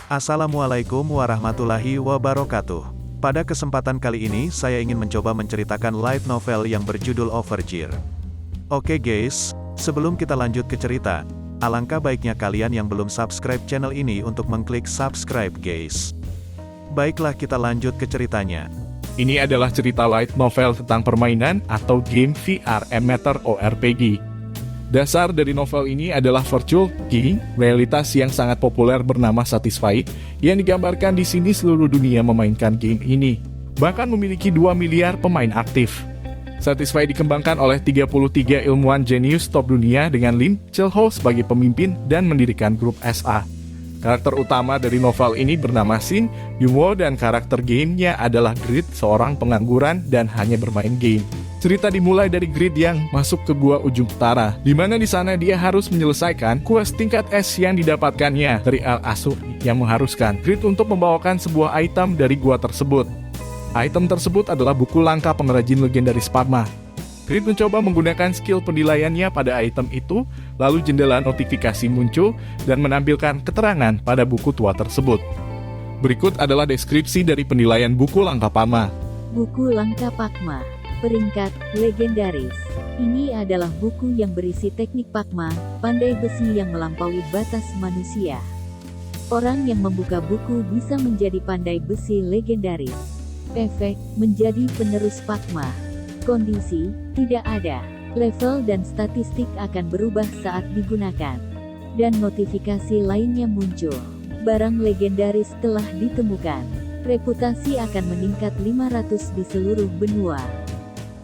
Assalamualaikum warahmatullahi wabarakatuh. Pada kesempatan kali ini, saya ingin mencoba menceritakan light novel yang berjudul Overgear. Oke guys, sebelum kita lanjut ke cerita, alangkah baiknya kalian yang belum subscribe channel ini untuk mengklik subscribe guys. Baiklah kita lanjut ke ceritanya. Ini adalah cerita light novel tentang permainan atau game VR MMORPG. Dasar dari novel ini adalah virtual gaming, realitas yang sangat populer bernama Satisfy, yang digambarkan di sini seluruh dunia memainkan game ini. Bahkan memiliki 2 miliar pemain aktif. Satisfy dikembangkan oleh 33 ilmuwan jenius top dunia dengan Lim Chil-ho sebagai pemimpin dan mendirikan grup SA. Karakter utama dari novel ini bernama Shin Yun-woo dan karakter gamenya adalah Grid, seorang pengangguran dan hanya bermain game. Cerita dimulai dari Grid yang masuk ke gua ujung utara, di mana di sana dia harus menyelesaikan quest tingkat S yang didapatkannya dari Al-Asur yang mengharuskan Grid untuk membawakan sebuah item dari gua tersebut. Item tersebut adalah buku langka pengrajin legendaris Padma. Grid mencoba menggunakan skill penilaiannya pada item itu, lalu jendela notifikasi muncul dan menampilkan keterangan pada buku tua tersebut. Berikut adalah deskripsi dari penilaian buku langka Padma. Buku langka Padma, peringkat legendaris. Ini adalah buku yang berisi teknik Padma, pandai besi yang melampaui batas manusia. Orang yang membuka buku bisa menjadi pandai besi legendaris. Efek, menjadi penerus Padma. Kondisi, tidak ada. Level dan statistik akan berubah saat digunakan. Dan notifikasi lainnya muncul. Barang legendaris telah ditemukan. Reputasi akan meningkat 500 di seluruh benua.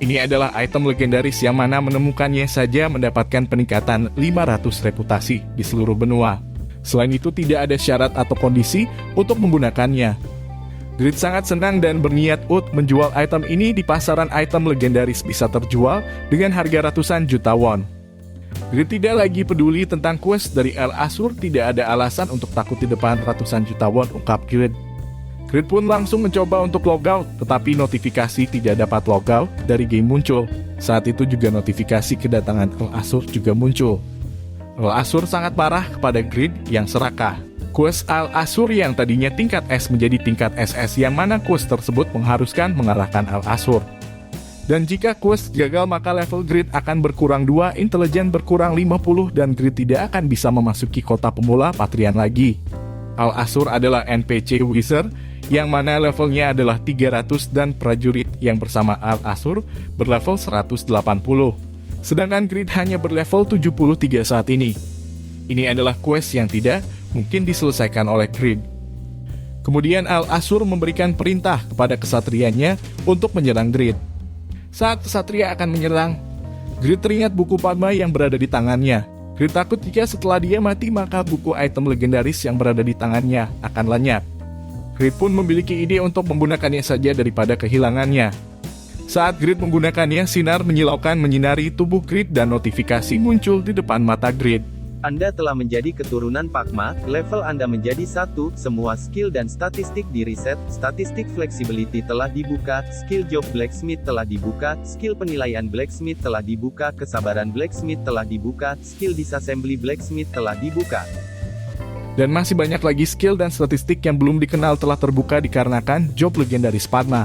Ini adalah item legendaris yang mana menemukannya saja mendapatkan peningkatan 500 reputasi di seluruh benua. Selain itu tidak ada syarat atau kondisi untuk menggunakannya. Grid sangat senang dan berniat menjual item ini di pasaran item legendaris bisa terjual dengan harga ratusan juta won. Grid tidak lagi peduli tentang quest dari Al-Asur, tidak ada alasan untuk takut di depan ratusan juta won, ungkap Grid. Grid pun langsung mencoba untuk logout, tetapi notifikasi tidak dapat logout dari game muncul. Saat itu juga notifikasi kedatangan Al-Asur juga muncul. Al-Asur sangat marah kepada Grid yang serakah. Quest Al-Asur yang tadinya tingkat S menjadi tingkat SS, yang mana quest tersebut mengharuskan mengalahkan Al-Asur. Dan jika quest gagal maka level Grid akan berkurang 2, intelijen berkurang 50, dan Grid tidak akan bisa memasuki kota pemula Patrian lagi. Al-Asur adalah NPC Wizard, yang mana levelnya adalah 300 dan prajurit yang bersama Al-Asur berlevel 180. Sedangkan Grid hanya berlevel 73 saat ini. Ini adalah quest yang tidak mungkin diselesaikan oleh Grid. Kemudian Al-Asur memberikan perintah kepada kesatrianya untuk menyerang Grid. Saat kesatria akan menyerang, Grid teringat buku Padma yang berada di tangannya. Grid takut jika setelah dia mati maka buku item legendaris yang berada di tangannya akan lenyap. Grid pun memiliki ide untuk menggunakannya saja daripada kehilangannya. Saat Grid menggunakannya, sinar menyilaukan menyinari tubuh Grid dan notifikasi muncul di depan mata Grid. Anda telah menjadi keturunan Padma, level Anda menjadi 1, semua skill dan statistik di reset, statistik flexibility telah dibuka, skill job blacksmith telah dibuka, skill penilaian blacksmith telah dibuka, kesabaran blacksmith telah dibuka, skill disassembly blacksmith telah dibuka. Dan masih banyak lagi skill dan statistik yang belum dikenal telah terbuka dikarenakan job legendaris Padma.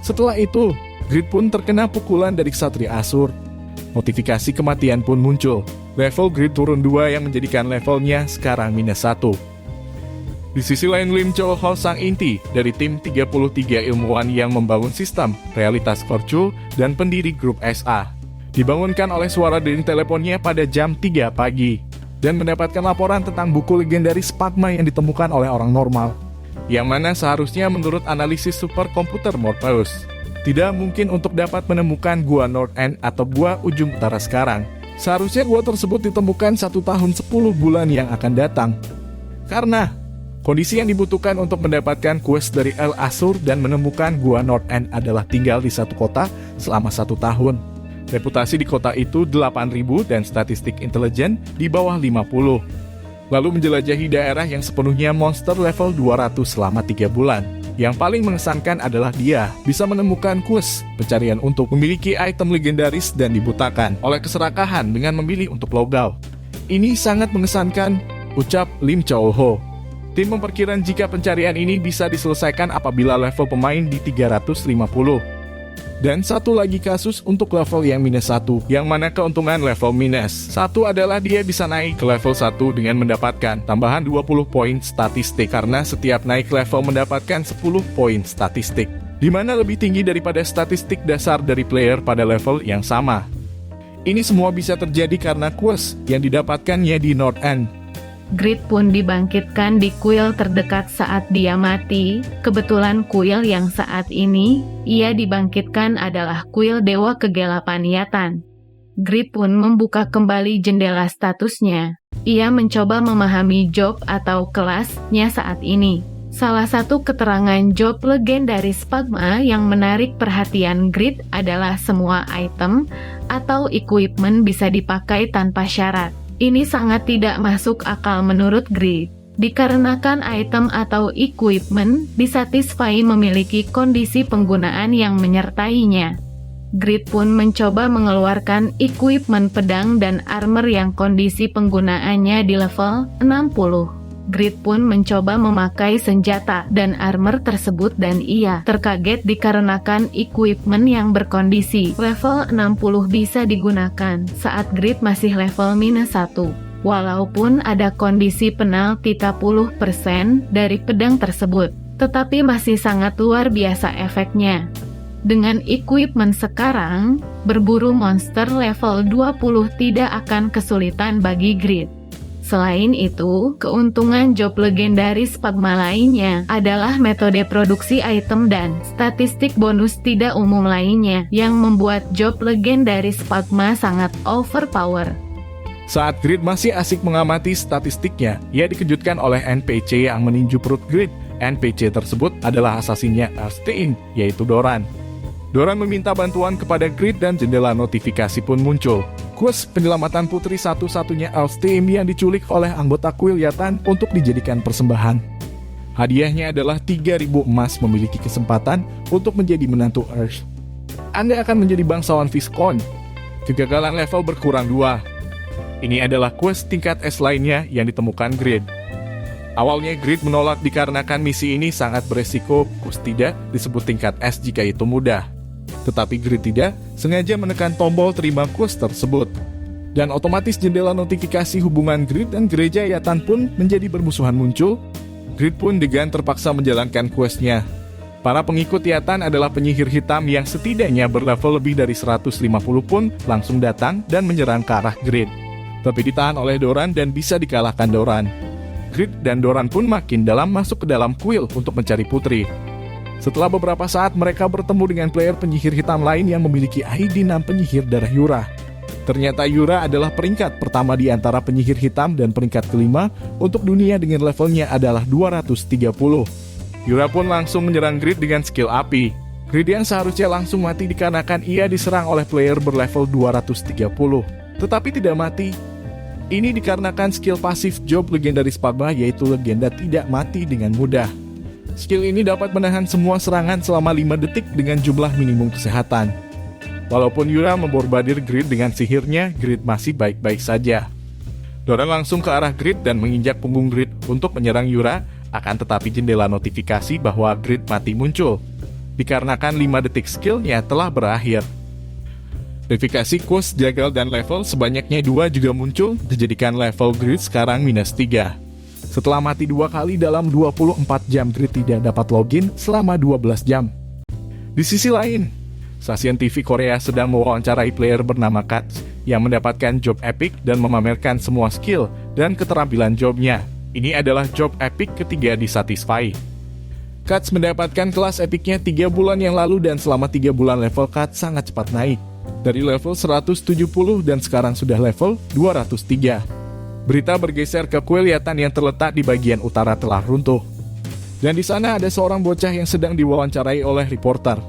Setelah itu, Grid pun terkena pukulan dari Ksatria Asur. Notifikasi kematian pun muncul. Level Grid turun 2 yang menjadikan levelnya sekarang -1. Di sisi lain, Lim Chil-ho sang inti dari tim 33 ilmuwan yang membangun sistem realitas virtual dan pendiri grup SA, dibangunkan oleh suara dari teleponnya pada jam 3 pagi dan mendapatkan laporan tentang buku legendaris Padma yang ditemukan oleh orang normal, yang mana seharusnya menurut analisis superkomputer Morpheus tidak mungkin untuk dapat menemukan gua North End atau gua ujung utara sekarang. Seharusnya gua tersebut ditemukan 1 tahun 10 bulan yang akan datang. Karena kondisi yang dibutuhkan untuk mendapatkan quest dari Al-Asur dan menemukan gua North End adalah tinggal di satu kota selama 1 tahun. Reputasi di kota itu 8.000 dan statistik intelijen di bawah 50. Lalu menjelajahi daerah yang sepenuhnya monster level 200 selama 3 bulan. Yang paling mengesankan adalah dia bisa menemukan quest pencarian untuk memiliki item legendaris dan dibutakan oleh keserakahan dengan memilih untuk logout. Ini sangat mengesankan, ucap Lim Chil-ho. Tim memperkirakan jika pencarian ini bisa diselesaikan apabila level pemain di 350. Dan satu lagi kasus untuk level yang -1, yang mana keuntungan level -1 adalah dia bisa naik ke level 1 dengan mendapatkan tambahan 20 poin statistik, karena setiap naik level mendapatkan 10 poin statistik, di mana lebih tinggi daripada statistik dasar dari player pada level yang sama. Ini semua bisa terjadi karena quest yang didapatkannya di North End. Grid pun dibangkitkan di kuil terdekat saat dia mati. Kebetulan kuil yang saat ini ia dibangkitkan adalah kuil Dewa Kegelapan Yatan. Grid pun membuka kembali jendela statusnya. Ia mencoba memahami job atau kelasnya saat ini. Salah satu keterangan job legendaris Pagma yang menarik perhatian Grid adalah semua item atau equipment bisa dipakai tanpa syarat. Ini sangat tidak masuk akal menurut Grid, dikarenakan item atau equipment disatisfai memiliki kondisi penggunaan yang menyertainya. Grid pun mencoba mengeluarkan equipment pedang dan armor yang kondisi penggunaannya di level 60. Grid pun mencoba memakai senjata dan armor tersebut dan ia terkaget dikarenakan equipment yang berkondisi level 60 bisa digunakan saat Grid masih level -1. Walaupun ada kondisi penalti 30% dari pedang tersebut, tetapi masih sangat luar biasa efeknya. Dengan equipment sekarang, berburu monster level 20 tidak akan kesulitan bagi Grid. Selain itu, keuntungan job legendaris Pagma lainnya adalah metode produksi item dan statistik bonus tidak umum lainnya yang membuat job legendaris Pagma sangat overpower. Saat Grid masih asik mengamati statistiknya, ia dikejutkan oleh NPC yang meninju perut Grid. NPC tersebut adalah asasinnya Alstein, yaitu Doran. Doran meminta bantuan kepada Grid dan jendela notifikasi pun muncul. Quest penyelamatan putri satu-satunya Alstein yang diculik oleh anggota kuil Yatan untuk dijadikan persembahan. Hadiahnya adalah 3.000 emas, memiliki kesempatan untuk menjadi menantu Earth. Anda akan menjadi bangsawan Viscount. Kegagalan level berkurang 2. Ini adalah quest tingkat S lainnya yang ditemukan Grid. Awalnya Grid menolak dikarenakan misi ini sangat beresiko, quest tidak disebut tingkat S jika itu mudah. Tetapi Grid tidak sengaja menekan tombol terima quest tersebut. Dan otomatis jendela notifikasi hubungan Grid dan gereja Yatan pun menjadi bermusuhan muncul. Grid pun dengan terpaksa menjalankan questnya. Para pengikut Yatan adalah penyihir hitam yang setidaknya berlevel lebih dari 150 pun langsung datang dan menyerang ke arah Grid. Tapi ditahan oleh Doran dan bisa dikalahkan Doran. Grid dan Doran pun makin dalam masuk ke dalam kuil untuk mencari putri. Setelah beberapa saat mereka bertemu dengan player penyihir hitam lain yang memiliki ID 6 penyihir darah Yura. Ternyata Yura adalah peringkat pertama di antara penyihir hitam dan peringkat kelima untuk dunia dengan levelnya adalah 230. Yura pun langsung menyerang Grid dengan skill api. Grid yang seharusnya langsung mati dikarenakan ia diserang oleh player berlevel 230. Tetapi tidak mati. Ini dikarenakan skill pasif job legendaris Pagma, yaitu legenda tidak mati dengan mudah. Skill ini dapat menahan semua serangan selama 5 detik dengan jumlah minimum kesehatan. Walaupun Yura memborbadir Grid dengan sihirnya, Grid masih baik-baik saja. Doran langsung ke arah Grid dan menginjak punggung Grid untuk menyerang Yura, akan tetapi jendela notifikasi bahwa Grid mati muncul. Dikarenakan 5 detik skillnya telah berakhir. Verifikasi quest, jagal, dan level sebanyaknya 2 juga muncul, dijadikan level Grid sekarang -3. Setelah mati 2 kali dalam 24 jam, Grid tidak dapat login selama 12 jam. Di sisi lain, stasiun TV Korea sedang mewawancarai player bernama Katz yang mendapatkan job epic dan memamerkan semua skill dan keterampilan jobnya. Ini adalah job epic ketiga di Satisfy. Katz mendapatkan kelas epicnya 3 bulan yang lalu dan selama 3 bulan level Katz sangat cepat naik. Dari level 170 dan sekarang sudah level 203. Berita bergeser ke kuil Yatan yang terletak di bagian utara telah runtuh. Dan di sana ada seorang bocah yang sedang diwawancarai oleh reporter.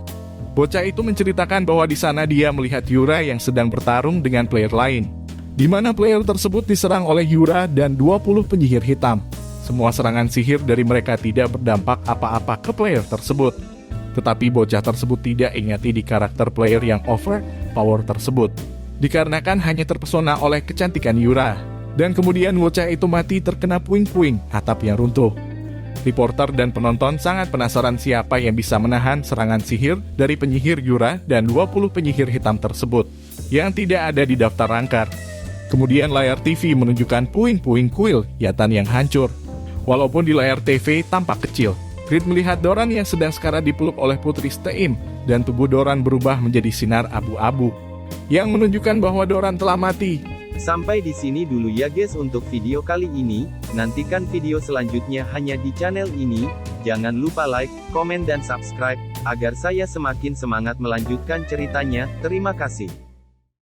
Bocah itu menceritakan bahwa di sana dia melihat Yura yang sedang bertarung dengan player lain, di mana player tersebut diserang oleh Yura dan 20 penyihir hitam. Semua serangan sihir dari mereka tidak berdampak apa-apa ke player tersebut. Tetapi bocah tersebut tidak ingati di karakter player yang overpower tersebut, dikarenakan hanya terpesona oleh kecantikan Yura. Dan kemudian bocah itu mati terkena puing-puing atap yang runtuh. Reporter dan penonton sangat penasaran siapa yang bisa menahan serangan sihir dari penyihir Yura dan 20 penyihir hitam tersebut, yang tidak ada di daftar rangkar. Kemudian layar TV menunjukkan puing-puing kuil Yatan yang hancur. Walaupun di layar TV tampak kecil, Grid melihat Doran yang sedang sekarat dipeluk oleh Putri Steim, dan tubuh Doran berubah menjadi sinar abu-abu, yang menunjukkan bahwa Doran telah mati. Sampai di sini dulu ya guys untuk video kali ini, nantikan video selanjutnya hanya di channel ini. Jangan lupa like, komen dan subscribe, agar saya semakin semangat melanjutkan ceritanya. Terima kasih.